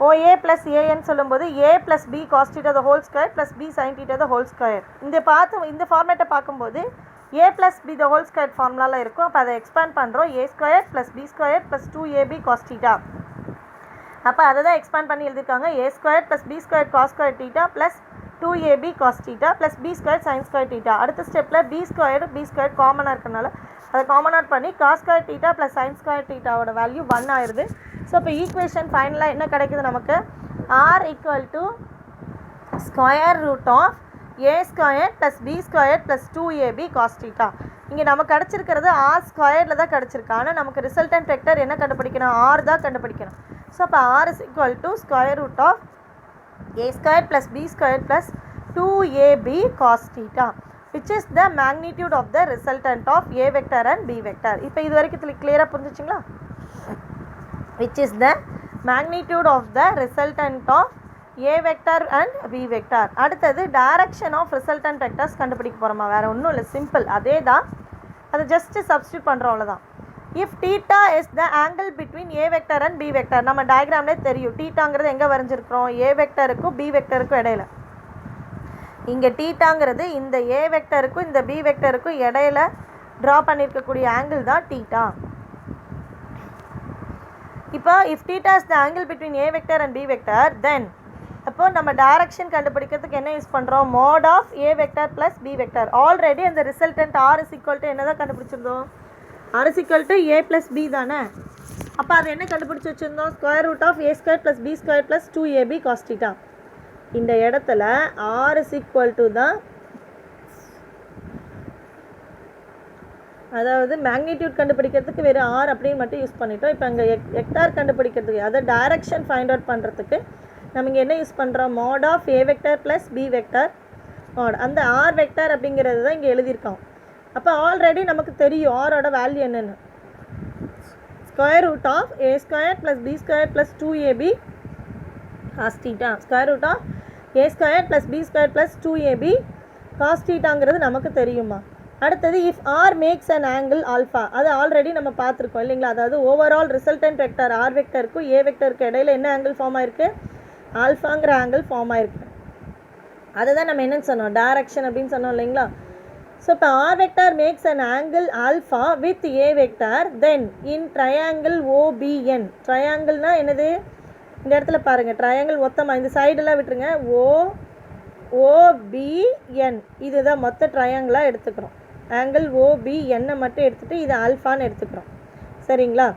OA plus AN சொல்லும்போது A plus B cos theta the whole square plus B sin theta the whole square. இந்த ஃபார்மேட்டை பார்க்கும்போது a plus b the whole square ஃபார்முலாவில் இருக்கும். அப்போ அதை எக்ஸ்பேண்ட் பண்ணுறோம். a square plus B square plus 2ab cos theta. அப்போ அதை தான் எக்ஸ்பேண்ட் பண்ணி எழுதியிருக்காங்க. a square plus B square cos square theta plus 2ab cos theta plus B square sine square theta. அடுத்த ஸ்டெப்பில் பி ஸ்கொயர் காமனாக இருக்கனால அதை காமன் அவுட் பண்ணி cos square theta plus sine square தீட்டாவோட வேல்யூ 1 ஆயிடுது. ஸோ இப்போ ஈக்குவேஷன் ஃபைனலாக என்ன கிடைக்குது நமக்கு? R equal to square root of a square plus B square plus 2ab cos theta. இங்கே நமக்கு கிடச்சிருக்கிறது ஆர் ஸ்கொயரில் தான் கிடச்சிருக்கு. ஆனால் நமக்கு ரிசல்டன்ட் வெக்டர் என்ன கண்டுபிடிக்கணும்? ஆர் தான் கண்டுபிடிக்கணும். ஸோ அப்போ R is equal to square root of a square plus B square plus 2ab cos theta which is the magnitude of the resultant of a vector and b vector. இப்போ இது வரைக்கும் கிளியராக புரிஞ்சிச்சிங்களா? which is the magnitude of the resultant of a vector and b vector. அடுத்தது direction of resultant vectors கண்டுபிடிக்க போகிறோமா? வேறு ஒன்றும் இல்லை, சிம்பிள் அதே தான். அதை ஜஸ்ட்டு சப்ஸ்டியூட் பண்ணுறோம், அவ்வளோதான். If theta is the angle between a vector and b vector. நம்ம டயக்ராம்லேயே தெரியும் தீட்டாங்கிறது எங்கே வரைஞ்சிருக்கிறோம்? a வெக்டருக்கும் b வெக்டருக்கும் இடையில. இங்கே தீட்டாங்கிறது இந்த a வெக்டருக்கும் இந்த b வெக்டருக்கும் இடையில ட்ரா பண்ணியிருக்கக்கூடிய ஆங்கிள் தான் தீட்டா. இப்போ if theta is the angle between a vector and b vector, then அப்போ நம்ம டைரக்ஷன் கண்டுபிடிக்கிறதுக்கு என்ன யூஸ் பண்ணுறோம்? Mod of a vector plus b vector. Already அந்த resultant r is equal to என்ன தான் கண்டுபிடிச்சிருந்தோம்? r is equal to a plus b தானே. அப்போ அது என்ன கண்டுபிடிச்சி வச்சுருந்தோம்? Square root of a square plus b square plus 2ab cos theta. இந்த இடத்துல r இஸ் ஈக்குவல் டு தான், அதாவது மேக்னிடியூட் கண்டுபிடிக்கிறதுக்கு வெறும் r அப்படின்னு மட்டும் யூஸ் பண்ணிட்டோம். இப்போ அங்கே வெக்டார் கண்டுபிடிக்கிறதுக்கு, அதை டைரக்ஷன் ஃபைண்ட் அவுட் பண்ணுறதுக்கு நம்ம இங்கே என்ன யூஸ் பண்ணுறோம்? Mod of a vector plus b vector mod. அந்த r வெக்டர் அப்படிங்கிறது தான் இங்கே எழுதியிருக்கோம். அப்போ ஆல்ரெடி நமக்கு தெரியும் ஆரோட வேல்யூ என்னென்னு. Square root of a square plus b square plus 2ab cos theta. Square root of A square plus B square plus 2ab cos தீட்டாங்கிறது நமக்கு தெரியுமா. அடுத்தது if r makes an angle alpha, அது already நம்ம பார்த்துருக்கோம் இல்லைங்களா. அதாவது ஓவரால் ரிசல்டன்ட் வெக்டர் ஆர் வெக்டருக்கும் ஏ வெக்டருக்கு இடையில என்ன ஆங்கிள் ஃபார்ம் ஆயிருக்கு, ஆல்ஃபாங்கிற ஆங்கிள் ஃபார்ம் ஆயிருக்கு. அதுதான் நம்ம என்னன்னு சொன்னோம், டைரக்ஷன் அப்படின்னு சொன்னோம் இல்லைங்களா. ஸோ இப்போ r vector makes an angle alpha with a vector then in triangle OBN. ட்ரையாங்கிள்னால் என்னது, இந்த இடத்துல பாருங்கள் ட்ரையாங்கிள் மொத்தமாக இந்த சைடெல்லாம் விட்டுருங்க, ஓபிஎன் இதுதான் மொத்த ட்ரையாங்கிளாக எடுத்துக்கிறோம். ஆங்கிள் ஓபிஎன்னை மட்டும் எடுத்துகிட்டு இது ஆல்ஃபான்னு எடுத்துக்கிறோம் சரிங்களா.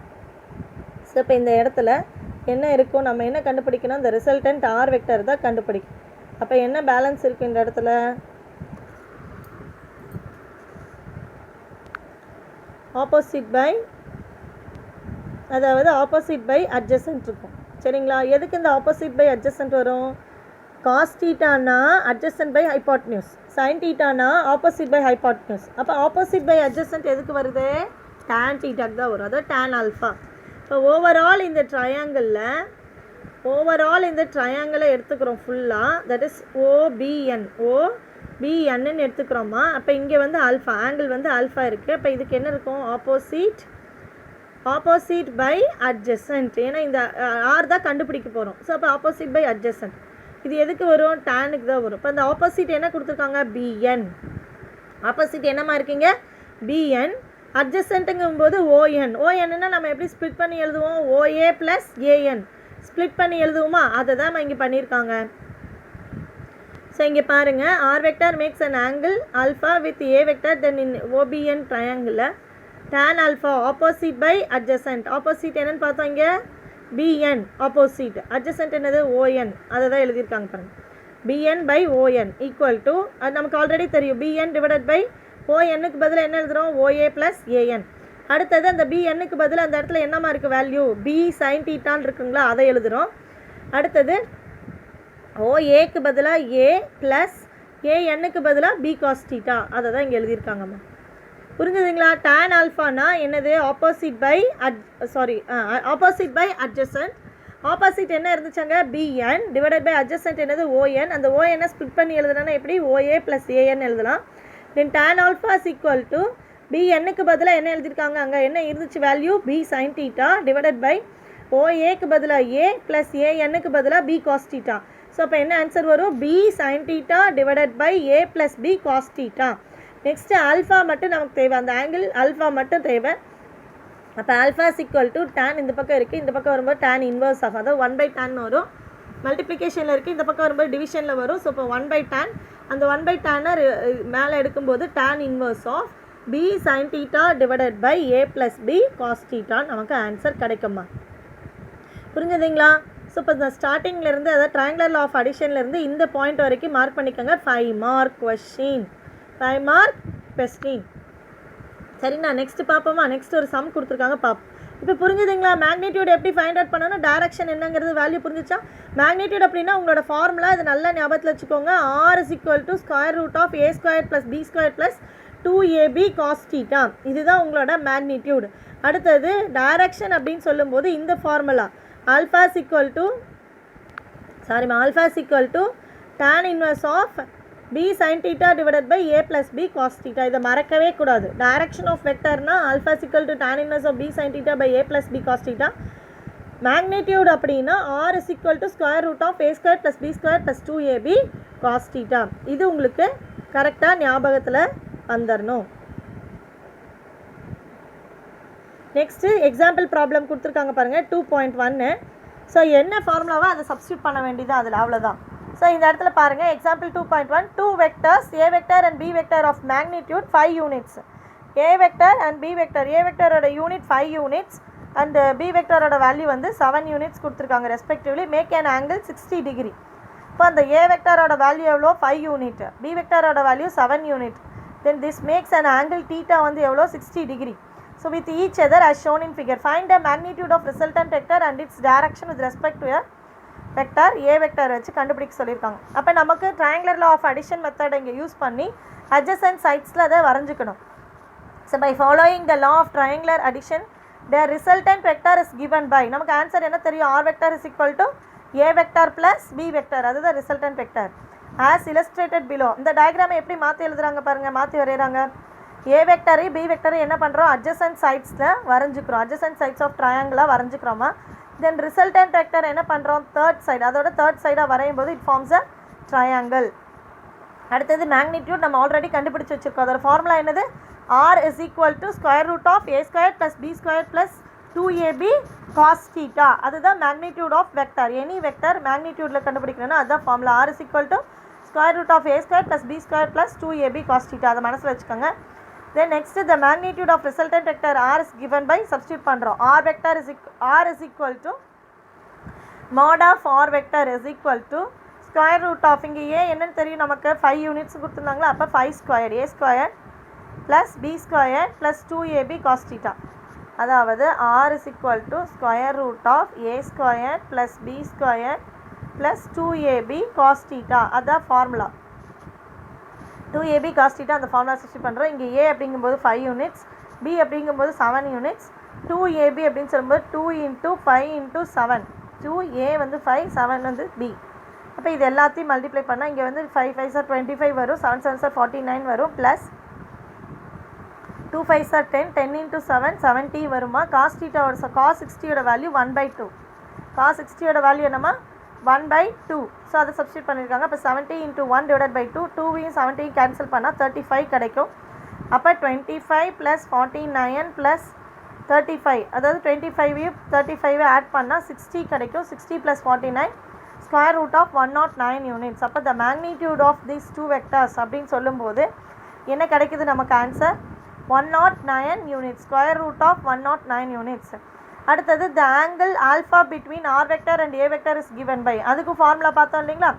ஸோ இப்போ இந்த இடத்துல என்ன இருக்கும், நம்ம என்ன கண்டுபிடிக்கணும், இந்த ரிசல்டன்ட் ஆர் வெக்டர் தான் கண்டுபிடிக்கும். அப்போ என்ன பேலன்ஸ் இருக்குது இந்த இடத்துல, ஆப்போசிட் பை, அதாவது ஆப்போசிட் பை அட்ஜசன்ட் இருக்கும் சரிங்களா. எதுக்கு இந்த ஆப்போசிட் பை அட்ஜசன்ட் வரும், காஸ் தீட்டானா அட்ஜசன்ட் பை ஹைபாட்னியூஸ், சைன் தீட்டானா ஆப்போசிட் பை ஹைபாட்னியூஸ். அப்போ ஆப்போசிட் பை அட்ஜசன்ட் எதுக்கு வருது, டேன் தீட்டாக்கு தான் வரும், அதாவது டேன் ஆல்ஃபா. இப்போ ஓவரால் இந்த ட்ரையாங்கிளை எடுத்துக்கிறோம் ஃபுல்லாக, தட் இஸ் ஓபிஎன்னு எடுத்துக்கிறோமா. அப்போ இங்கே வந்து ஆல்ஃபா ஆங்கிள் வந்து ஆல்ஃபா இருக்குது. அப்போ இதுக்கு என்ன இருக்கும், ஆப்போசிட் பை அட்ஜசன்ட். ஏன்னா இந்த ஆர் தான் கண்டுபிடிக்க போகிறோம். ஸோ அப்போ ஆப்போசிட் பை அட்ஜசன்ட் இது எதுக்கு வரும், டேனுக்கு தான் வரும். இப்போ இந்த ஆப்போசிட் என்ன கொடுத்துருக்காங்க, பிஎன். ஆப்போசிட் என்னமா இருக்கீங்க, பிஎன். அட்ஜசன்ட்டுங்கும் போது ஓஎன்னா நம்ம எப்படி ஸ்ப்ளிட் பண்ணி எழுதுவோம், ஓஏ ப்ளஸ் ஏஎன் ஸ்ப்ளிட் பண்ணி எழுதுவோமா, அதை தான் நம்ம இங்கே பண்ணியிருக்காங்க. ஸோ இங்கே பாருங்கள், r vector makes an angle alpha with a vector then in OBN ட்ரையாங்கிளில் tan alpha opposite by adjacent. Opposite என்னன்னு பார்த்தோம் இங்கே பிஎன், ஆப்போசிட் அட்ஜசன்ட் என்னது ஓஎன், அதை தான் எழுதியிருக்காங்க பாருங்கள். BN by ON equal to, அது நமக்கு ஆல்ரெடி தெரியும், பிஎன் டிவைடட் பை ஓஎன்னுக்கு பதிலாக என்ன எழுதுகிறோம், ஓஏ ப்ளஸ் ஏஎன். அடுத்தது அந்த பிஎன்னுக்கு பதிலாக அந்த இடத்துல என்னமா இருக்குது வேல்யூ, பி சைன் தீட்டான்னு இருக்குங்களா, அதை எழுதுகிறோம். அடுத்தது ஓஏக்கு பதிலாக ஏ ப்ளஸ் ஏஎன்னுக்கு பதிலாக பி காஸ் தீட்டா, அதை தான் இங்கே எழுதியிருக்காங்கம்மா. புரிஞ்சுதுங்களா. டேன் ஆல்ஃபானா என்னது, ஆப்போசிட் பை அட்ஜசன்ட். ஆப்போசிட் என்ன இருந்துச்சாங்க, பிஎன் டிவைடட் பை அட்ஜசன்ட் என்னது ஓஎன். அந்த ஓஎன்னை ஸ்ப்ளிட் பண்ணி எழுதுனா எப்படி, ஓஏ ப்ளஸ் ஏஎன் எழுதலாம். Then tan alpha is equal to பிஎன்னுக்கு பதிலாக என்ன எழுதியிருக்காங்க, அங்கே என்ன இருந்துச்சு value, b sine theta divided by ஓஏக்கு பதிலாக ஏ ப்ளஸ் ஏஎன்னுக்கு பதிலாக பி காஸ் தீட்டா. ஸோ அப்போ என்ன ஆன்சர் வரும், B sine theta divided by A plus B cos theta. Next alpha மட்டும் நமக்கு தேவை, அந்த ஆங்கிள் ஆல்ஃபா மட்டும் தேவை. அப்போ alpha is equal to tan இந்த பக்கம் இருக்குது, இந்த பக்கம் வரும்போது டேன் இன்வர்ஸ் ஆஃப், அதாவது 1/tan வரும். மல்டிப்ளிகேஷனில் இருக்குது, இந்த பக்கம் வரும்போது டிவிஷனில் வரும். ஸோ இப்போ 1/tan, அந்த 1/tan மேலே எடுக்கும்போது tan inverse of B sine theta divided by A plus B cos theta நமக்கு ஆன்சர் கிடைக்குமா. புரிஞ்சுதுங்களா. ஸோ இப்போ இந்த ஸ்டார்டிங்லேருந்து, அதாவது ட்ரையாங்குலர் லா ஆஃப் அடிஷன்லேருந்து இந்த பாயிண்ட் வரைக்கும் மார்க் பண்ணிக்கோங்க. 5 மார்க் கொஸ்டின். சரிண்ணா. நெக்ஸ்ட் பார்ப்போமா. நெக்ஸ்ட் ஒரு சம் கொடுத்துருக்காங்க பார்ப்போம். இப்போ புரிஞ்சுதுங்களா. மேக்னிடியூட் எப்படி ஃபைண்ட் அவுட் பண்ணணும், டைரக்ஷன் என்னங்கிறது வேல்யூ புரிஞ்சிச்சா. மேக்னிடியூட் அப்படின்னா உங்களோட ஃபார்முலா இது நல்லா ஞாபகத்தில் வச்சுக்கோங்க. R is equal to square root of A square plus B square plus 2ab cos theta. இதுதான் உங்களோட மேக்னிடியூட். அடுத்தது டைரக்ஷன் அப்படின்னு சொல்லும்போது இந்த formula alpha is equal to tan inverse of b sin theta divided by a plus b cos theta. இதை மறக்கவே கூடாது. Direction of வெக்டர்னா alpha is equal to tan inverse of b sin theta by a plus b cos theta. Magnitude அப்படின்னா r is equal to square root of a square plus b square plus 2ab cos theta. இது உங்களுக்கு கரெக்டாக ஞாபகத்தில் வந்துடணும். Next example problem கொடுத்துருக்காங்க பாருங்கள் 2.1. So என்ன ஃபார்முலாவோ அதை சப்ஸ்டியூட் பண்ண வேண்டியது அதில், அவ்வளோதான். ஸோ இந்த இடத்துல பாருங்கள் example 2.1 2 vectors a vector and b vector of magnitude 5 units. a vector and b vector, a வெக்டரோட யூனிட் 5 யூனிட்ஸ் அண்ட் b வெக்டரோட வேல்யூ வந்து 7 யூனிட்ஸ் கொடுத்துருக்காங்க respectively. Make an angle 60 degree. இப்போ அந்த a வெக்டரோட வேல்யூ எவ்வளோ 5 யூனிட், b வெக்டரோட value 7 unit. Then this makes an angle theta வந்து எவ்வளோ 60 degree. So with each other as shown in figure, find the magnitude of resultant vector and its direction with respect to a vector a vector வச்சு கண்டுபிடிக்க சொல்லியிருக்காங்க. அப்போ நமக்கு triangular law of addition method இங்கே use பண்ணி adjacent sidesல அதை வரைஞ்சிக்கணும். So by following the law of triangular addition, the resultant vector is given by, நமக்கு ஆன்சர் என்ன தெரியும், r vector is equal to a vector plus b vector, அதுதான் resultant vector. as illustrated below. இந்த டயக்ராமை எப்படி மாற்றி எழுதுறாங்க பாருங்கள், மாற்றி வரைகிறாங்க. a வெக்டாரையும் b வெக்டாரையும் என்ன பண்ணுறோம், adjacent சைட்ஸில் வரைஞ்சிக்கிறோம், adjacent sides ஆஃப் ட்ரையாங்கிளாக வரைஞ்சிக்கிறோமா. தென் ரிசல்டன்ட் வெக்டார் என்ன பண்ணுறோம், தேர்ட் சைடு, அதோட தேர்ட் சைடாக வரையும் போது இட் ஃபார்ம்ஸ் அ ட்ரையாங்கிள். அடுத்தது மேக்னிடியூட் நம்ம ஆல்ரெடி கண்டுபிடிச்சி வச்சுருக்கோம். அதோட ஃபார்முலா என்னது, r is equal to square root of a square plus b square plus 2ab cos theta. அதுதான் magnitude of vector. Any vector மேக்னிடியூடில் கண்டுபிடிக்கணும்னா அதுதான் formula. r is equal to square root of a square plus b square plus 2ab cos theta. அதை மனசில் வச்சுக்கோங்க. Then next the magnitude of resultant vector r is given by substitute பண்ணுறோம். r vector is equal to mod of r vector is equal to square root of, இங்கே a என்னன்னு தெரியும் நமக்கு, 5 units கொடுத்துருந்தாங்களா, அப்போ 5 square a square plus b square plus 2ab cos theta. அதாவது r is equal to square root of a square plus b square plus 2ab cos theta. அதுதான் formula. 2ab cos theta அந்த formula substitute பண்ணுறோம். இங்கே a அப்படிங்கும்போது 5 units, b அப்படிங்கும்போது 7 units, 2ab அப்படின்னு சொல்லும்போது 2 × 5 × 7, 2a வந்து 5, 7 வந்து b. அப்போ இது எல்லாத்தையும் மல்டிப்ளை பண்ணால் இங்கே வந்து 5 5 சார் 25 வரும், 7 7 சார் 49 வரும், ப்ளஸ் 2 5 சார் 10, 10 × 7 70 வருமா. cos thetaவோட cos 60யோட வேல்யூ 1/2, cos 60யோட வேல்யூ என்னமா 1/2. ஸோ அதை சப்ஸ்டியூட் பண்ணியிருக்காங்க. அப்போ 70 × 1 / 2, 2வையும் 70 கேன்சல் பண்ணால் 35 கிடைக்கும். அப்போ 25 + 49 + 35, அதாவது 25வையும் 35 ஆட் பண்ணால் 60 கிடைக்கும். 60 + 49 square root of 109 யூனிட்ஸ். அப்போ the magnitude of these two vectors அப்படின்னு சொல்லும்போது என்ன கிடைக்குது நமக்கு answer, 109 units, square root of 109 units. அடுத்தது the angle alpha between r vector and a vector is given by, அதுக்கு ஃபார்முலா பார்த்தோம் இல்லைங்களா,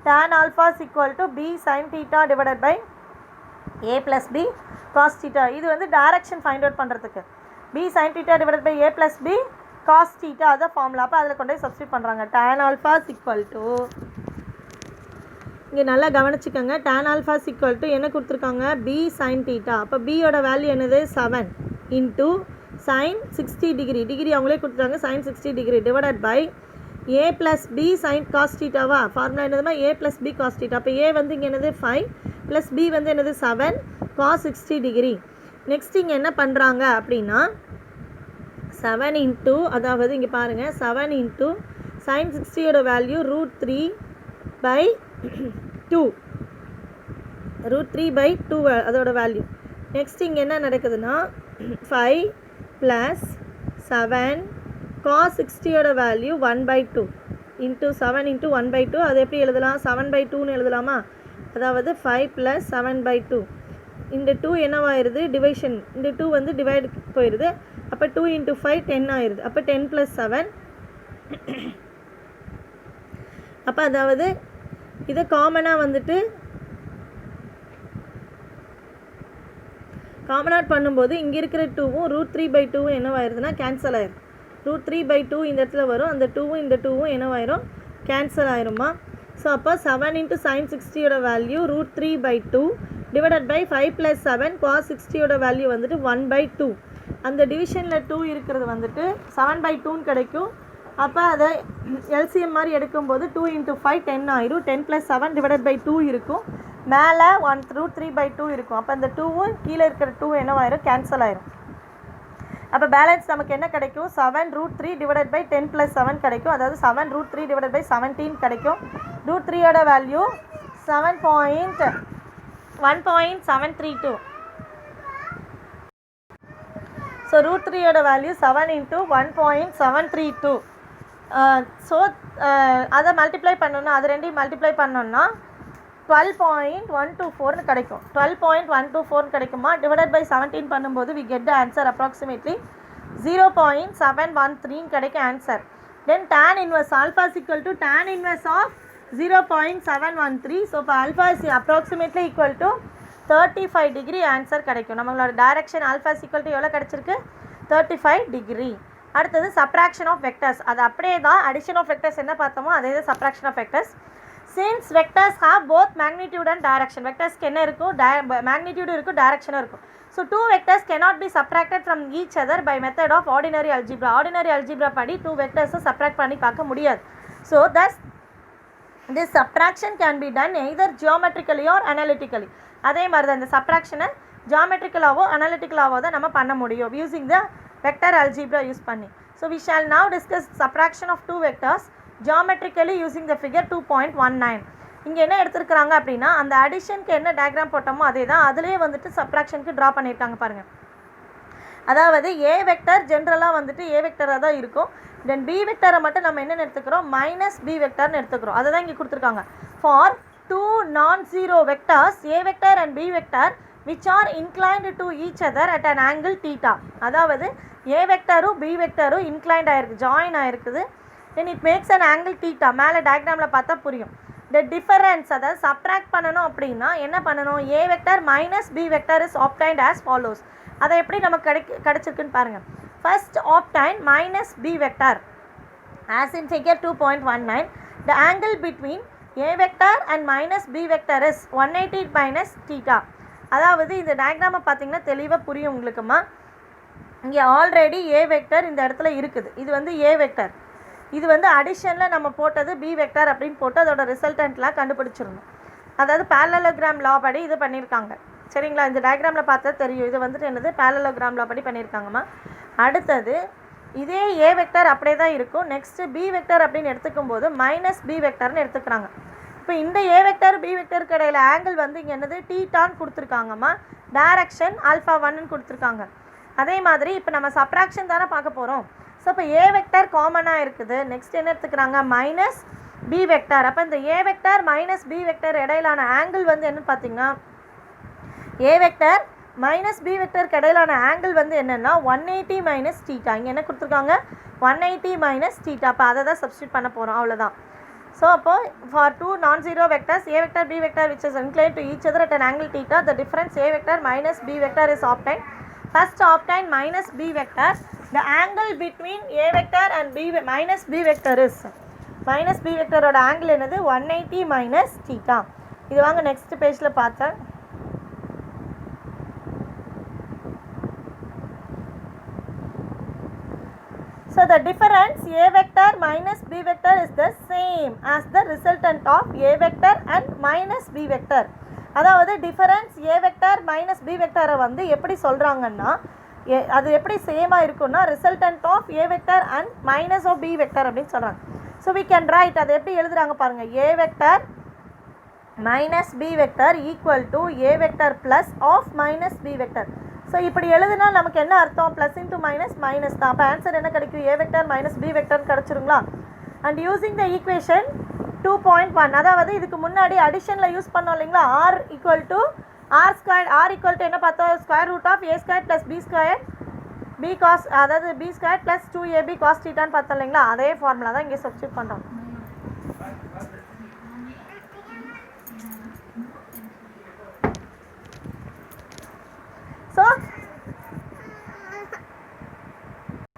tan alpha is equal to b sin theta divided by a plus b cos theta. இது வந்து direction find out பண்ணுறதுக்கு b sin theta divided by a plus b cos theta அதான் formula. அப்போ அதில் கொண்டு போய் சப்ஸ்டியூட் பண்ணுறாங்க. tan alpha is equal to, இங்கே நல்லா கவனிச்சுக்கோங்க, tan alpha is equal to என்ன கொடுத்துருக்காங்க, b sin theta. அப்போ b-யோட வேல்யூ என்னது 7 × sin 60 டிகிரி, டிகிரி அவங்களே கொடுத்துருக்காங்க, sin 60 degree divided by a plus b sin cos thetaவா. ஃபார்முலா என்னதுமா a plus b cos theta. அப்போ a வந்து இங்கே என்னது 5 ப்ளஸ் b வந்து என்னது 7 cos 60 டிகிரி. நெக்ஸ்ட் இங்கே என்ன பண்ணுறாங்க அப்படின்னா 7 × அதாவது இங்கே பாருங்கள் 7 × sin 60யோட வேல்யூ √3/2, √3/2 அதோட வேல்யூ. நெக்ஸ்ட் இங்கே என்ன நடக்குதுன்னா 5 + 7 cos 60யோட வேல்யூ 1/2 × 7 × 1/2. அது எப்படி எழுதலாம், 7/2ன்னு எழுதலாமா. அதாவது 5 + 7/2, இந்த 2 என்னவாயிருது டிவைஷன், இந்த 2 வந்து டிவைடு போயிடுது. அப்போ 2 × 5 10 ஆயிடுது. அப்போ 10 + 7. அப்போ அதாவது இதை காமனாக வந்துட்டு காமன் அவுட் பண்ணும்போது இங்கே இருக்கிற 2வும் √3/2 என்னவாயிருதுன்னா கேன்சல் ஆயிரும். √3/2 இந்த இடத்துல வரும், அந்த 2வும் இந்த 2வும் என்னவாயிரும் கேன்சல் ஆயிருமா. ஸோ அப்போ 7 × sin 60யோட வேல்யூ √3/2 டிவைடட் பை 5 + 7 cos 60யோட வேல்யூ வந்துட்டு 1/2. அந்த டிவிஷனில் 2 இருக்கிறது வந்துட்டு 7/2ன்னு கிடைக்கும். அப்போ அதை எல்சிஎம் மாதிரி எடுக்கும்போது 2 × 5 10 ஆயிரும். 10 + 7 டிவைடட் பை 2 இருக்கும், மேலே √3/2 இருக்கும். அப்போ அந்த 2வும் கீழே இருக்கிற 2 என்னவாயிரும் கேன்சல் ஆயிரும். அப்போ பேலன்ஸ் நமக்கு என்ன கிடைக்கும், 7 √3 டிவைடட் பை 10 + 7 கிடைக்கும். அதாவது 7 √3 டிவைடட் பை 17 கிடைக்கும். √3யோட வேல்யூ 1.732. ஸோ √3யோட வேல்யூ 7 × 1.732. ஸோ அதை மல்டிப்ளை பண்ணோன்னா, அது ரெண்டையும் மல்டிப்ளை பண்ணோன்னா 12.124ன்னு கிடைக்கும். 12.124 கிடைக்குமா. டிவைடட் பை 17 பண்ணும்போது we get the answer approximately 0.713 கிடைக்கும் answer. Then tan inverse alpha is equal to tan inverse of 0.713. So இப்போ alpha is approximately equal to 35 degree answer கிடைக்கும். நம்மளோட direction alpha is equal to எவ்வளோ கிடச்சிருக்கு, 35 degree. அடுத்தது subtraction of vectors, அது அப்படியே தான் அடிஷன் ஆஃப் வெக்டர்ஸ் என்ன பார்த்தோமோ அதே தான் subtraction of vectors. Since vectors have both magnitude and direction, வெக்டர்ஸ்க்கு என்ன இருக்கும், மேக்னிடியூடும் இருக்கும் டைரக்ஷனும் இருக்கும். So 2 vectors cannot be subtracted from each other by method of ordinary algebra. Ordinary algebra படி 2 வெக்டர்ஸை சப்ராக்ட் பண்ணி பார்க்க முடியாது. So thus this subtraction can be done either geometrically or analytically. அதே மாதிரி தான் இந்த சப்ராக்ஷனை ஜியாமெட்ரிக்கலாவோ அனாலிட்டிக்கலாவோ தான் நம்ம பண்ண முடியும் using the vector algebra use பண்ணி. So we shall now discuss subtraction of two vectors geometrically using the figure 2.19. இங்கே என்ன எடுத்துருக்குறாங்க அப்படின்னா அந்த அடிஷனுக்கு என்ன டயக்ராம் போட்டோமோ அதே தான் அதுலேயே வந்துட்டு சப்ராக்ஷனுக்கு ட்ரா பண்ணியிருக்காங்க பாருங்கள். அதாவது ஏ வெக்டர் ஜென்ரலாக வந்துட்டு ஏ வெக்டராக தான் இருக்கும். தென் பி வெக்டரை மட்டும் நம்ம என்னென்னு எடுத்துக்கிறோம், மைனஸ் பி வெக்டர்னு எடுத்துக்கிறோம். அதை தான் இங்கே கொடுத்துருக்காங்க. For two non zero vectors A vector and B vector which are inclined to each other at an angle theta. அதாவது ஏ வெக்டரும் பி வெக்டரும் இன்க்ளைண்ட் ஆகிருக்கு, ஜாயின் ஆகிருக்குது. Then it makes an angle theta. மேலே டயக்ராமில் பார்த்தா புரியும். த டிஃபரன்ஸ் அதாவது subtract பண்ணணும் அப்படின்னா என்ன பண்ணணும், A vector minus B vector is obtained as follows. அதை எப்படி நமக்கு கிடைச்சிருக்குன்னு பாருங்கள். First obtain minus B vector as in figure 2.19. The angle between A vector and minus B vector is 180 minus theta. அதாவது இந்த டயக்ராமை பார்த்தீங்கன்னா தெளிவாக புரியும் உங்களுக்குமா. இங்கே ஆல்ரெடி ஏ வெக்டர் இந்த இடத்துல இருக்குது. இது வந்து ஏ வெக்டர், இது வந்து அடிஷனில் நம்ம போட்டது பி வெக்டர் அப்படின்னு போட்டு அதோட ரிசல்டன்ட்லாம் கண்டுபிடிச்சிடணும். அதாவது parallelogram law படி இது பண்ணியிருக்காங்க. சரிங்களா, இந்த டயக்ராமில் பார்த்தா தெரியும். இது வந்துட்டு என்னது parallelogram law படி பண்ணியிருக்காங்கம்மா. அடுத்தது இதே ஏ வெக்டர் அப்படியே தான் இருக்கும். நெக்ஸ்ட்டு பி வெக்டர் அப்படின்னு எடுத்துக்கும் போது மைனஸ் பி வெக்டர்னு எடுத்துக்கிறாங்க. இப்போ இந்த ஏ வெக்டர் பி வெக்டருக்கு இடையில ஆங்கிள் வந்து இங்கே என்னது தீட்டான்னு கொடுத்துருக்காங்கம்மா. டைரக்ஷன் ஆல்ஃபா 1ன்னு கொடுத்துருக்காங்க. அதே மாதிரி இப்போ நம்ம சப்ராக்ஷன் தானே பார்க்க போகிறோம். ஸோ இப்போ ஏ வெக்டர் காமனாக இருக்குது. நெக்ஸ்ட் என்ன எடுத்துக்கிறாங்க, மைனஸ் பி வெக்டர். அப்போ இந்த A vector minus B vector இடையிலான ஆங்கிள் வந்து என்னன்னு பார்த்தீங்கன்னா ஏ வெக்டர் மைனஸ் பி வெக்டருக்கு இடையிலான ஆங்கிள் வந்து என்னென்னா 180 மைனஸ் தீட்டா. இங்கே என்ன கொடுத்துருக்காங்க, 180 மைனஸ் தீட்டா. அப்போ அதை தான் சப்ஸ்டியூட் பண்ண போகிறோம், அவ்வளோதான். ஸோ அப்போது for two non zero vectors A vector B vector which is inclined to each other at an angle theta, the difference a vector minus b vector is obtained. First obtain minus b vector. The angle between a vector and minus b vector is minus b vector ஓட angle என்னது 180 minus theta. இது வாங்க next பேஜில் பார்த்தேன். So the difference a vector minus b vector is the same as the resultant of a vector and minus b vector. அதாவது difference A vector minus B வெக்டரை வந்து எப்படி சொல்கிறாங்கன்னா அது எப்படி சேமாக இருக்குன்னா resultant of A vector and minus of B vector அப்படின்னு சொல்கிறாங்க. ஸோ வி கேன் ரைட், அதை எப்படி எழுதுகிறாங்க பாருங்கள், A vector minus B vector equal to A vector plus of minus B vector. So இப்படி எழுதுனா நமக்கு என்ன அர்த்தம், ப்ளஸ் இன்ட்டு மைனஸ் மைனஸ் தான். அப்போ ஆன்சர் என்ன கிடைக்கும், ஏ வெக்டர் மைனஸ் பி வெக்டர்னு கிடச்சிருங்களா. அண்ட் யூஸிங் த ஈக்குவேஷன் 2.1, அதாவது இதுக்கு முன்னாடி அடிஷனில் யூஸ் பண்ணோம் இல்லைங்களா, r equal to r square. R equal to என்ன பார்த்தோம், square root of A square plus B square b cos, அதாவது b square plus 2ab cos தீட்டான்னு பார்த்தோம் இல்லைங்களா, அதே ஃபார்முலா தான் இங்கே சப்ஸ்டியூட் பண்ணுறோம்.